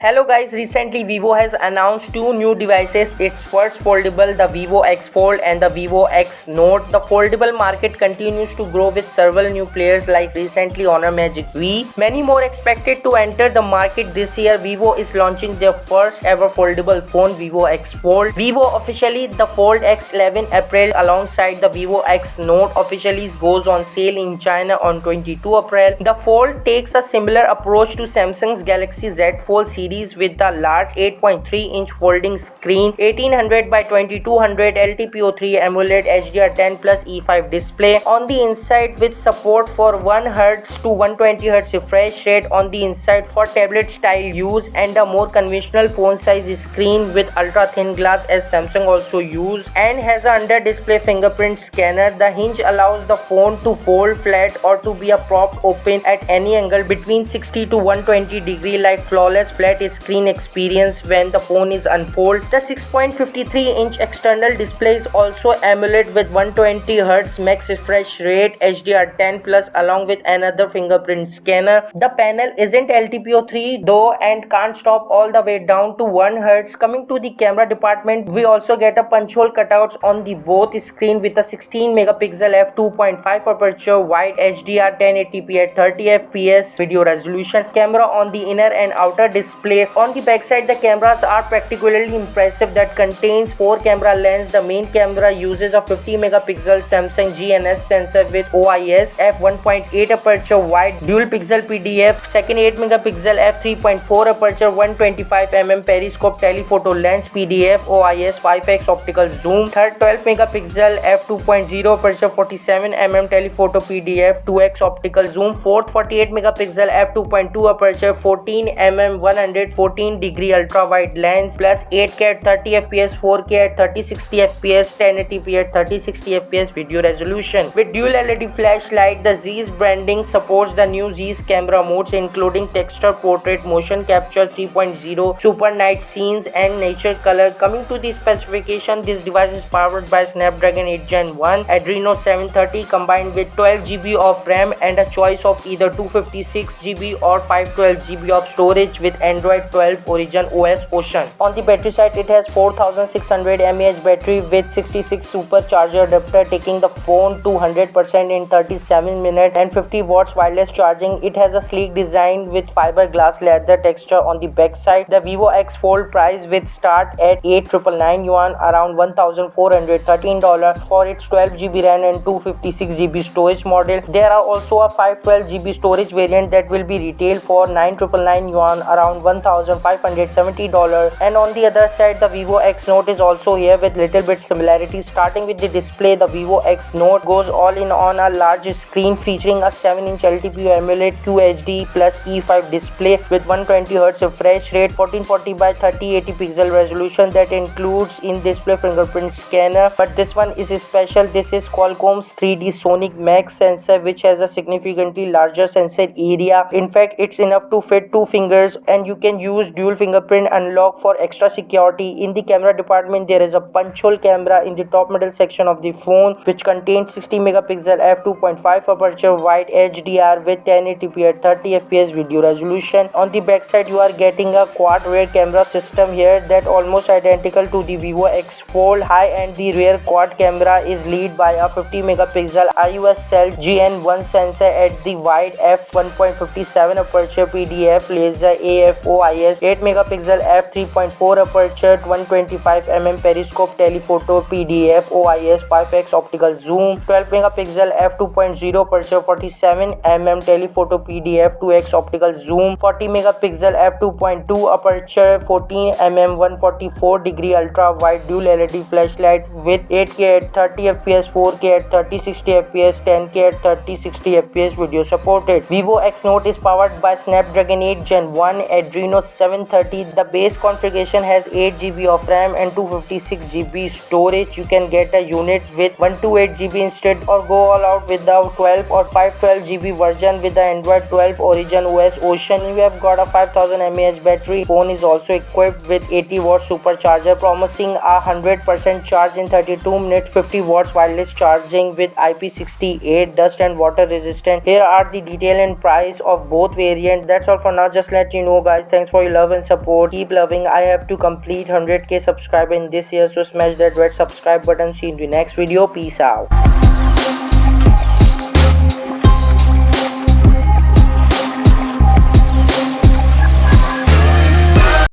Hello guys, recently Vivo has announced two new devices. Its first foldable, the Vivo X Fold and the Vivo X Note. The foldable market continues to grow with several new players like recently Honor Magic V. Many more expected to enter the market this year. Vivo is launching their first ever foldable phone, Vivo X Fold. Vivo officially the Fold X 11 April alongside the Vivo X Note officially goes on sale in China on 22 April. The Fold takes a similar approach to Samsung's Galaxy Z Fold series with the large 8.3-inch folding screen, 1800 by 2200 LTPO3 AMOLED HDR10 plus E5 display on the inside with support for 1Hz to 120Hz refresh rate on the inside for tablet style use and a more conventional phone size screen with ultra thin glass as Samsung also use, and has a under display fingerprint scanner. The hinge allows the phone to fold flat or to be propped open at any angle between 60 to 120 degree like flawless flat screen experience when the phone is unfolded. The 6.53-inch external display is also AMOLED with 120Hz max refresh rate HDR10 plus along with another fingerprint scanner. The panel isn't LTPO3 though and can't stop all the way down to 1Hz. Coming to the camera department, we also get a punch hole cutouts on the both screen with a 16 megapixel f2.5 aperture wide HDR 1080p at 30 fps video resolution camera on the inner and outer display. On the backside, the cameras are particularly impressive. That contains 4 camera lens. The main camera uses a 50 megapixel Samsung GNS sensor with OIS f1.8 aperture wide dual pixel PDF. Second 8 megapixel f3.4 aperture 125mm periscope telephoto lens PDF OIS 5x optical zoom. Third 12 megapixel f2.0 aperture 47mm telephoto PDF 2x optical zoom. Fourth 48 megapixel f2.2 aperture 14mm 114 degree ultra wide lens plus 8K at 30 fps 4K at 3060 fps 1080p at 3060 fps video resolution with dual LED flashlight. The Zeiss branding supports the new Zeiss camera modes including texture, portrait, motion capture 3.0, super night scenes and nature color. Coming to the specification, this device is powered by Snapdragon 8 Gen 1 Adreno 730 combined with 12GB of RAM and a choice of either 256GB or 512GB of storage with Android 12 Origin OS Ocean. On the battery side, it has 4600 mAh battery with 66 supercharger adapter taking the phone to 100% in 37 minutes and 50 watts wireless charging. It has a sleek design with fiberglass leather texture on the back side. The Vivo X Fold price with start at 8,999 yuan, around $1,413 for its 12GB RAM and 256GB storage model. There are also a 512GB storage variant that will be retailed for 9,999 yuan, around $1,570. And on the other side, the Vivo X Note is also here with little bit similarities. Starting with the display, the Vivo X Note goes all in on a large screen featuring a 7-inch LTPO AMOLED QHD plus E5 display with 120Hz refresh rate, 1440 by 3080 pixel resolution that includes in-display fingerprint scanner. But this one is special. This is Qualcomm's 3D Sonic Max sensor which has a significantly larger sensor area. In fact, it's enough to fit 2 fingers and you can use dual fingerprint unlock for extra security. In the camera department, there is a punch hole camera in the top middle section of the phone which contains 60 megapixel f2.5 aperture wide HDR with 1080p at 30 fps video resolution. On the back side, you are getting a quad rear camera system here that almost identical to the Vivo X Fold. High and the rear quad camera is led by a 50 megapixel IOS-Cell GN1 sensor at the wide f1.57 aperture PDF laser AF OIS 8 megapixel f3.4 aperture 125mm periscope telephoto PDF OIS 5x optical zoom, 12 megapixel f2.0 aperture 47mm telephoto PDF 2x optical zoom, 40 megapixel f2.2 aperture 14mm 144 degree ultra wide dual LED flashlight with 8K at 30 fps 4K at 3060 fps 10K at 3060 fps video supported. Vivo X Note is powered by Snapdragon 8 Gen 1 Adreno 730. The base configuration has 8GB of RAM and 256GB storage. You can get a unit with 128GB instead or go all out with the 12 or 512GB version with the Android 12 Origin OS Ocean. You have got a 5000 mAh battery. Phone is also equipped with 80 watt supercharger promising a 100% charge in 32 minutes, 50 watts wireless charging with IP68 dust and water resistant. Here are the detail and price of both variants. That's all for now. Just let you know guys, Thanks for your love and support. Keep loving. I have to complete 100k subscriber in this year, so smash that red subscribe button. See you in the next video. Peace out.